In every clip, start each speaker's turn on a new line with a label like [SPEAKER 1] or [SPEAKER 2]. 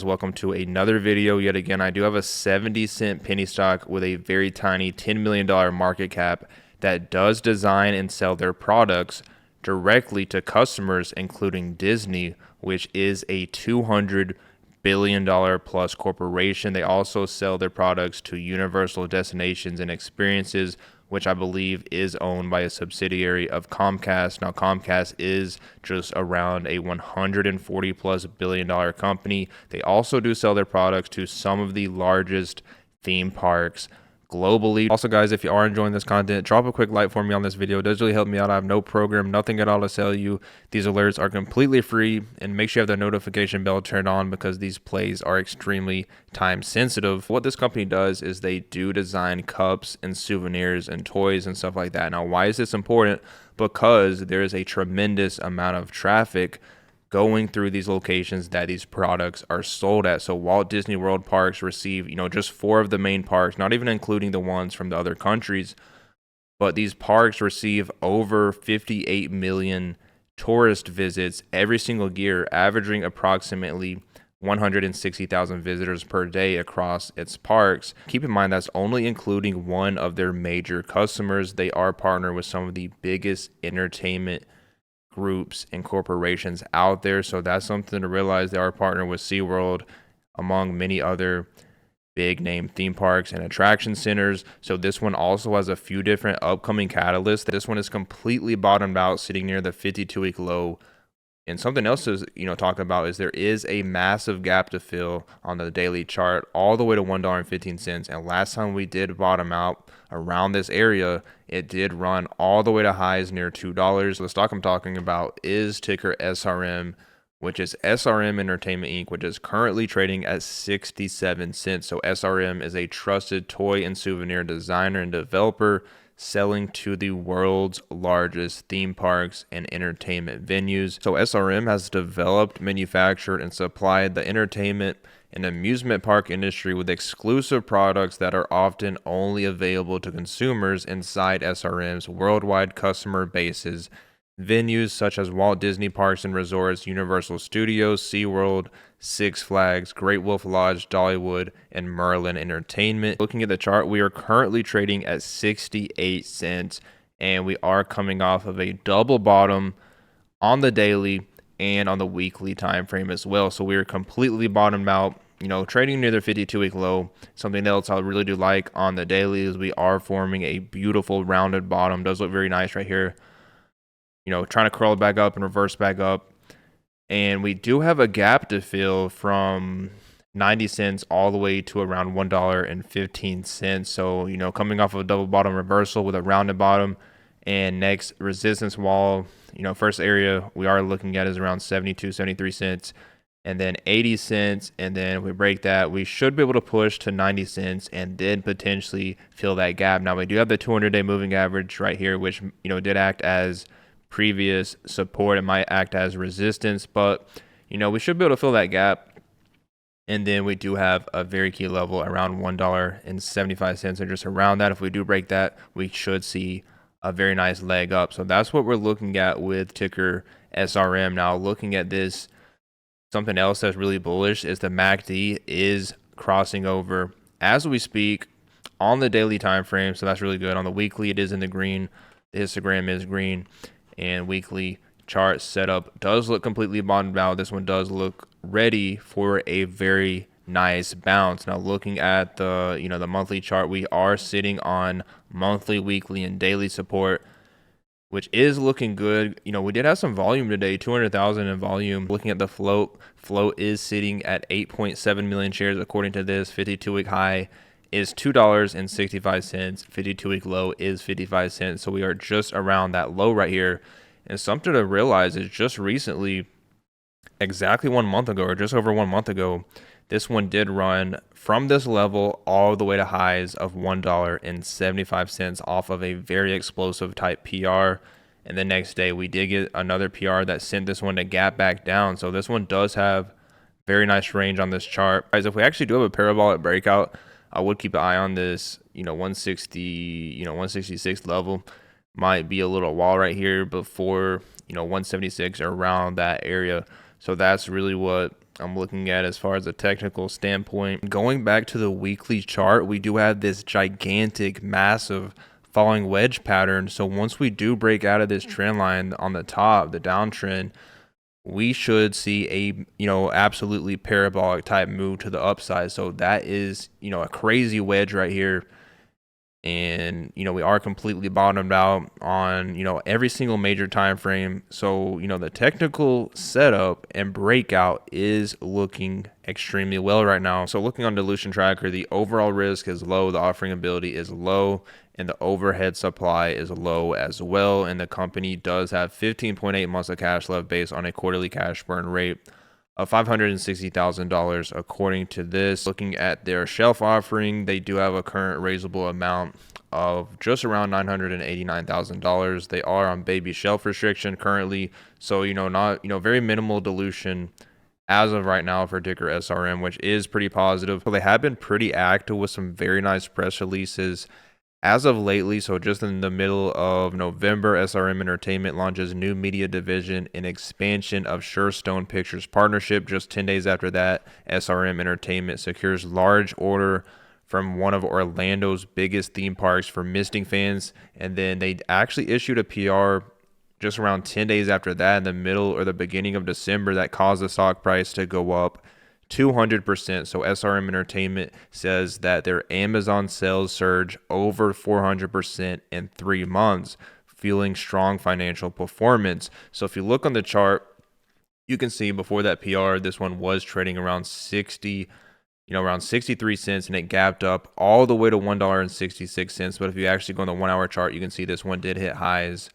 [SPEAKER 1] Welcome to another video. Yet again, I do have a 70-cent penny stock with a very tiny $10 million market cap that does design and sell their products directly to customers, including Disney, which is a $200 billion plus corporation. They also sell their products to Universal Destinations and Experiences, which I believe is owned by a subsidiary of Comcast. Now, Comcast is just around a $140 plus billion company. They also do sell their products to some of the largest theme parks globally. Also, guys, if you are enjoying this content, drop a quick like for me on this video. It does really help me out. I have no program, nothing at all to sell you. These alerts are completely free, and make sure you have the notification bell turned on because these plays are extremely time sensitive. What this company does is they do design cups and souvenirs and toys and stuff like that. Now, why is this important? Because there is a tremendous amount of traffic going through these locations that these products are sold at. So Walt Disney World parks receive, just 4 of the main parks, not even including the ones from the other countries, but these parks receive over 58 million tourist visits every single year, averaging approximately 160,000 visitors per day across its parks. Keep in mind that's only including one of their major customers. They are partnered with some of the biggest entertainment groups and corporations out there, so that's something to realize. They are partnered with SeaWorld, among many other big name theme parks and attraction centers. So this one also has a few different upcoming catalysts. This one is completely bottomed out, sitting near the 52-week low. And something else to talk about is there is a massive gap to fill on the daily chart all the way to $1.15. And last time we did bottom out around this area, it did run all the way to highs near $2. The stock I'm talking about is ticker SRM, which is SRM Entertainment Inc., which is currently trading at 67 cents. So SRM is a trusted toy and souvenir designer and developer selling to the world's largest theme parks and entertainment venues. So SRM has developed, manufactured, and supplied the entertainment and amusement park industry with exclusive products that are often only available to consumers inside SRM's worldwide customer bases. Venues such as Walt Disney Parks and Resorts, Universal Studios, SeaWorld, Six Flags, Great Wolf Lodge, Dollywood, and Merlin Entertainment. Looking at the chart, we are currently trading at 68 cents, and we are coming off of a double bottom on the daily and on the weekly time frame as well. So we are completely bottomed out, trading near the 52-week low. Something else I really do like on the daily is we are forming a beautiful rounded bottom. Does look very nice right here. Trying to curl back up and reverse back up. And we do have a gap to fill from 90 cents all the way to around $1.15. So, coming off of a double bottom reversal with a rounded bottom, and next resistance wall, first area we are looking at is around 72, 73 cents, and then 80 cents. And then if we break that, we should be able to push to 90 cents and then potentially fill that gap. Now, we do have the 200-day moving average right here, which, did act as previous support. It might act as resistance, but we should be able to fill that gap. And then we do have a very key level around $1.75, and just around that, if we do break that, we should see a very nice leg up. So that's what we're looking at with ticker SRM. Now, looking at this, something else that's really bullish is the MACD is crossing over as we speak on the daily time frame, so that's really good. On the weekly, it is in the green. The histogram is green, and weekly chart setup does look completely bottomed out. This one does look ready for a very nice bounce. Now, looking at the the monthly chart, we are sitting on monthly, weekly, and daily support, which is looking good. We did have some volume today, 200,000 in volume. Looking at the float is sitting at 8.7 million shares according to this. 52-week high is $2.65. 52-week low is 55 cents. So we are just around that low right here. And something to realize is just recently, exactly 1 month ago, or just over 1 month ago, this one did run from this level all the way to highs of $1.75 off of a very explosive type PR. And the next day we did get another PR that sent this one to gap back down. So this one does have very nice range on this chart. Guys, if we actually do have a parabolic breakout, I would keep an eye on this, 160, 166 level. Might be a little wall right here before, 176 or around that area. So that's really what I'm looking at as far as a technical standpoint. Going back to the weekly chart, we do have this gigantic, massive falling wedge pattern. So once we do break out of this trend line on the top, the downtrend, we should see a, absolutely parabolic type move to the upside. So that is, a crazy wedge right here. And we are completely bottomed out on every single major time frame. So the technical setup and breakout is looking extremely well right now. So looking on dilution tracker, the overall risk is low, the offering ability is low, and the overhead supply is low as well. And the company does have 15.8 months of cash left based on a quarterly cash burn rate of $560,000 according to this. Looking at their shelf offering, they do have a current raisable amount of just around $989,000. They are on baby shelf restriction currently, so not very minimal dilution as of right now for ticker SRM, which is pretty positive. So they have been pretty active with some very nice press releases as of lately. So just in the middle of November, SRM Entertainment launches new media division and expansion of Surestone Pictures partnership. Just 10 days after that, SRM Entertainment secures large order from one of Orlando's biggest theme parks for misting fans. And then they actually issued a PR just around 10 days after that, in the middle or the beginning of December, that caused the stock price to go up 200%. So SRM Entertainment says that their Amazon sales surge over 400% in 3 months, fueling strong financial performance. So if you look on the chart, you can see before that PR, this one was trading around 63 cents, and it gapped up all the way to $1.66. But if you actually go on the 1 hour chart, you can see this one did hit highs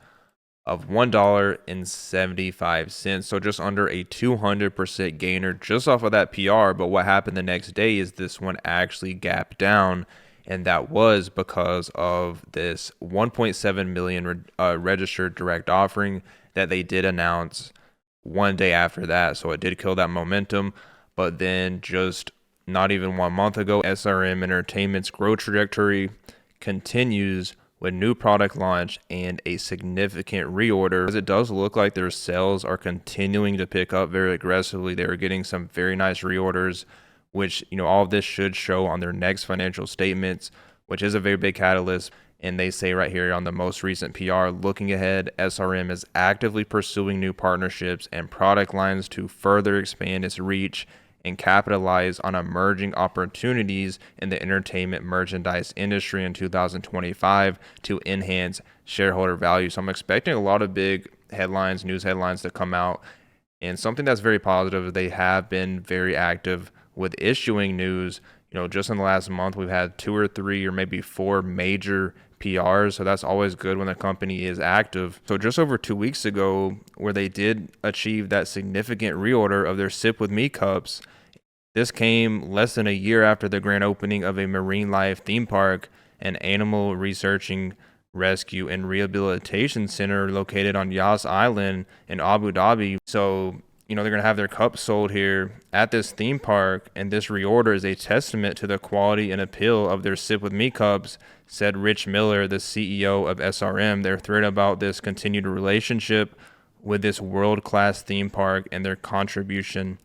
[SPEAKER 1] of $1.75. So just under a 200% gainer just off of that PR. But what happened the next day is this one actually gapped down, and that was because of this 1.7 million registered direct offering that they did announce one day after that. So it did kill that momentum. But then just not even 1 month ago, SRM Entertainment's growth trajectory continues with new product launch and a significant reorder. As it does look like their sales are continuing to pick up very aggressively. They are getting some very nice reorders, which all of this should show on their next financial statements, which is a very big catalyst. And they say right here on the most recent PR, looking ahead, SRM is actively pursuing new partnerships and product lines to further expand its reach and capitalize on emerging opportunities in the entertainment merchandise industry in 2025 to enhance shareholder value. So I'm expecting a lot of big headlines, news headlines to come out. And something that's very positive, they have been very active with issuing news. Just in the last month, we've had 2 or 3 or maybe 4 major PRs. So that's always good when the company is active. So just over 2 weeks ago, where they did achieve that significant reorder of their Sip With Me cups, this came less than a year after the grand opening of a marine life theme park and animal researching, rescue, and rehabilitation center located on Yas Island in Abu Dhabi. So, they're going to have their cups sold here at this theme park, and this reorder is a testament to the quality and appeal of their Sip With Me cups, said Rich Miller, the CEO of SRM. They're thrilled about this continued relationship with this world-class theme park and their contribution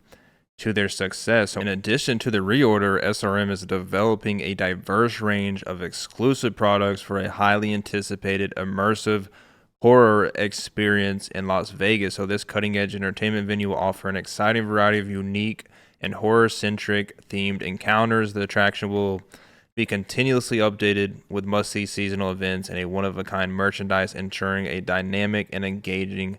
[SPEAKER 1] to their success. So in addition to the reorder, SRM is developing a diverse range of exclusive products for a highly anticipated immersive horror experience in Las Vegas. So this cutting-edge entertainment venue will offer an exciting variety of unique and horror-centric themed encounters. The attraction will be continuously updated with must-see seasonal events and a one-of-a-kind merchandise, ensuring a dynamic and engaging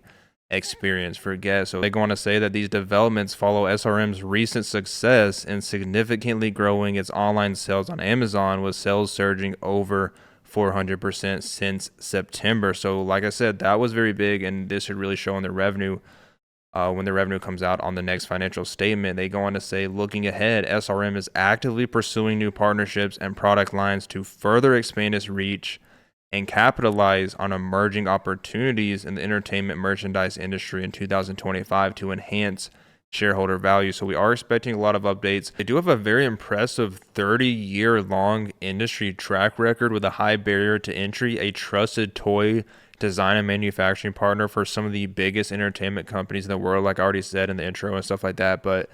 [SPEAKER 1] experience for guests. So they go on to say that these developments follow SRM's recent success in significantly growing its online sales on Amazon, with sales surging over 400% since September. So like I said, that was very big, and this should really show in the revenue when the revenue comes out on the next financial statement. They go on to say, looking ahead, SRM is actively pursuing new partnerships and product lines to further expand its reach and capitalize on emerging opportunities in the entertainment merchandise industry in 2025 to enhance shareholder value. So we are expecting a lot of updates. They do have a very impressive 30-year-long industry track record with a high barrier to entry, a trusted toy design and manufacturing partner for some of the biggest entertainment companies in the world, like I already said in the intro and stuff like that. But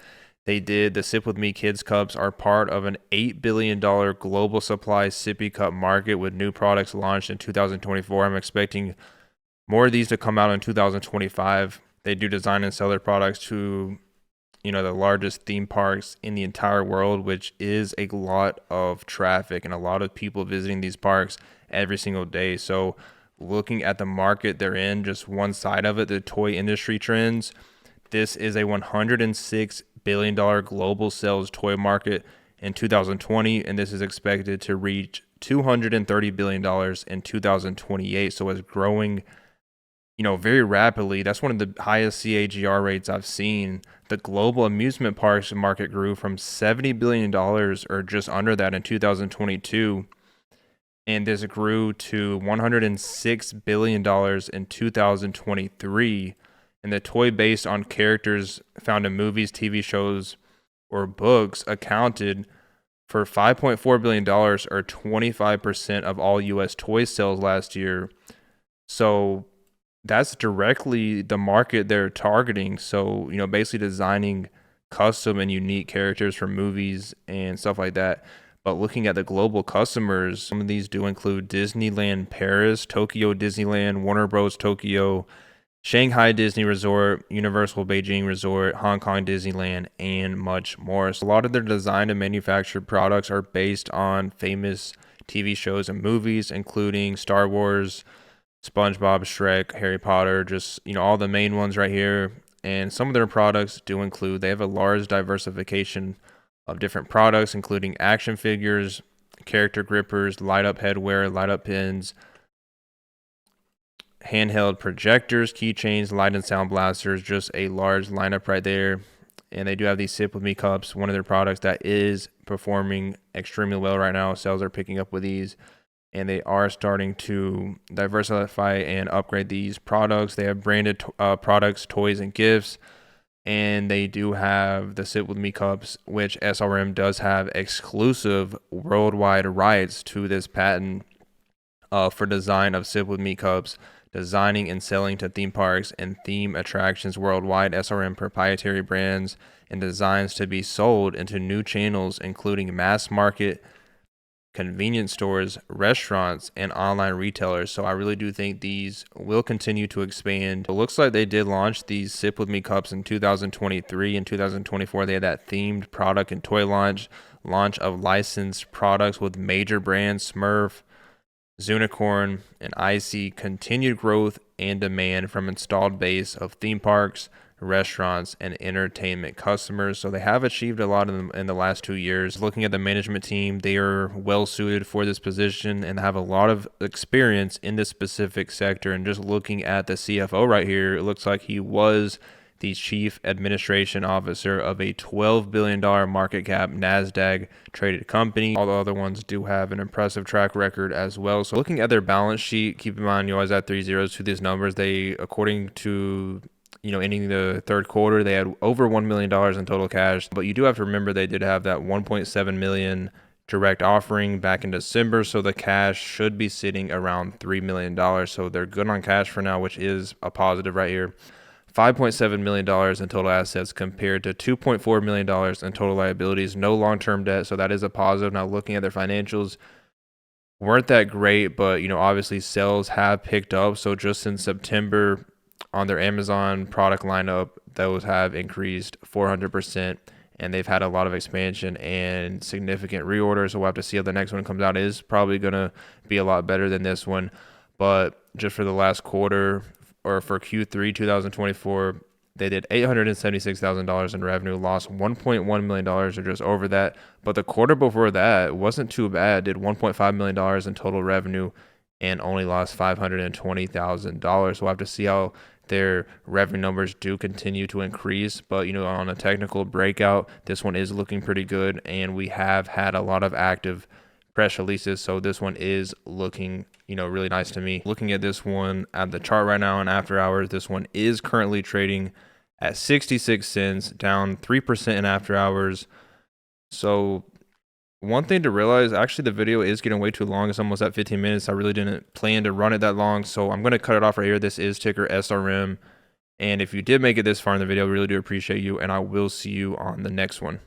[SPEAKER 1] They did the Sip With Me Kids Cups are part of an $8 billion global supply sippy cup market with new products launched in 2024. I'm expecting more of these to come out in 2025. They do design and sell their products to, the largest theme parks in the entire world, which is a lot of traffic and a lot of people visiting these parks every single day. So looking at the market they're in, just one side of it, the toy industry trends, this is a $106 billion global sales toy market in 2020, and this is expected to reach $230 billion in 2028. So it's growing, very rapidly. That's one of the highest CAGR rates I've seen. The global amusement parks market grew from $70 billion or just under that in 2022. And this grew to $106 billion in 2023. And the toy based on characters found in movies, TV shows, or books accounted for $5.4 billion or 25% of all US toy sales last year. So that's directly the market they're targeting. So, basically designing custom and unique characters for movies and stuff like that. But looking at the global customers, some of these do include Disneyland Paris, Tokyo Disneyland, Warner Bros. Tokyo, Shanghai Disney Resort, Universal Beijing Resort, Hong Kong Disneyland, and much more. So a lot of their designed and manufactured products are based on famous TV shows and movies, including Star Wars, SpongeBob, Shrek, Harry Potter, just, all the main ones right here. And some of their products do include, they have a large diversification of different products, including action figures, character grippers, light up headwear, light up pins, handheld projectors, keychains, light and sound blasters, just a large lineup right there. And they do have these Sip With Me cups, one of their products that is performing extremely well right now. Sales are picking up with these, and they are starting to diversify and upgrade these products. They have branded products, toys, and gifts. And they do have the Sit With Me cups, which SRM does have exclusive worldwide rights to this patent for design of Sit With Me cups, designing and selling to theme parks and theme attractions worldwide. SRM proprietary brands and designs to be sold into new channels, including mass market, convenience stores, restaurants, and online retailers. So I really do think these will continue to expand. It looks like they did launch these Sip With Me cups in 2023 and 2024. They had that themed product and toy launch of licensed products with major brands, Smurf, Zoonicorn, and IC. Continued growth and demand from installed base of theme parks, restaurants, and entertainment customers. So they have achieved a lot in the last 2 years. Looking at the management team, they are well suited for this position and have a lot of experience in this specific sector. And just looking at the CFO right here, it looks like he was the chief administration officer of a $12 billion market cap NASDAQ traded company. All the other ones do have an impressive track record as well. So looking at their balance sheet, keep in mind you always add 3 zeros to these numbers. They, according to ending the third quarter, they had over $1 million in total cash. But you do have to remember they did have that $1.7 million direct offering back in December. So the cash should be sitting around $3 million. So they're good on cash for now, which is a positive right here. $5.7 million in total assets compared to $2.4 million in total liabilities. No long-term debt, so that is a positive. Now looking at their financials, weren't that great, but obviously sales have picked up. So just in September, on their Amazon product lineup, those have increased 400%, and they've had a lot of expansion and significant reorders. So we'll have to see how the next one comes out. It is probably going to be a lot better than this one, but just for the last quarter, or for Q3 2024, they did $876,000 in revenue, lost $1.1 million or just over that. But the quarter before that wasn't too bad, did $1.5 million in total revenue and only lost $520,000. So we'll have to see how their revenue numbers do continue to increase. But, on a technical breakout, this one is looking pretty good, and we have had a lot of active press releases. So this one is looking really nice to me. Looking at this one at the chart right now in after hours, this one is currently trading at 66 cents, down 3% in after hours. So one thing to realize, actually the video is getting way too long. It's almost at 15 minutes. I really didn't plan to run it that long, so I'm going to cut it off right here. This is ticker SRM, And if you did make it this far in the video, I really do appreciate you, and I will see you on the next one.